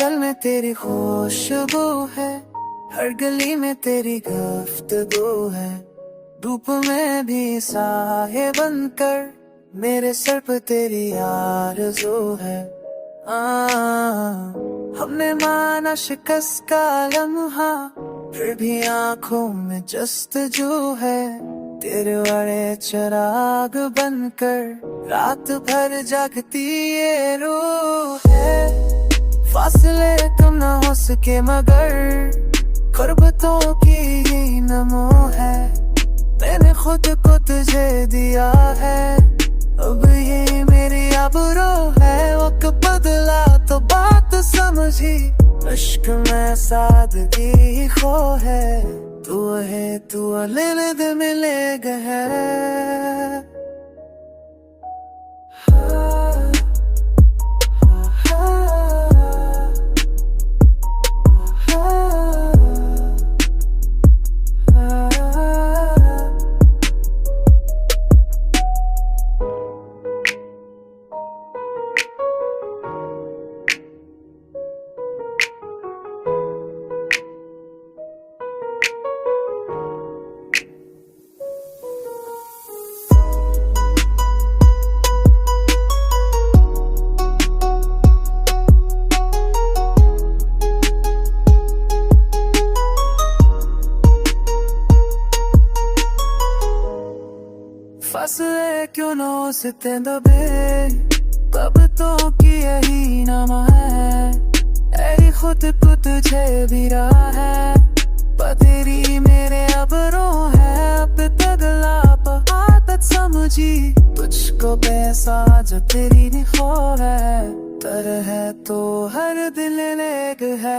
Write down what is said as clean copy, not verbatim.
पल में तेरी खुशबू है, हर गली में तेरी गुफ्तगू है। धूप में भी साये बनकर मेरे सर पे तेरी आरज़ू है। हमने माना शिकस्त का लम्हा, फिर भी आंखों में जस्तजू है। तेरे बड़े चिराग बनकर रात भर जागती ये रूह है। फासले कम ना हो सके मगर क़ुर्बतों की ही नमो है। मैंने खुद को तुझे दिया है, अब ये मेरी आबरू है। वक्त बदला तो बात समझी, इश्क में सादगी खो है। तू है तू लिद मिले गहर। फासले क्यों न हो सकते दबे, कब तो की यही नामा है। ऐ खुद को तुझे भी रहा है, पर तेरी मेरे अबरों है। अब तगला आदत समझी, तुझको पैसा जो तेरी निखो है। तर है तो हर दिल लेग है।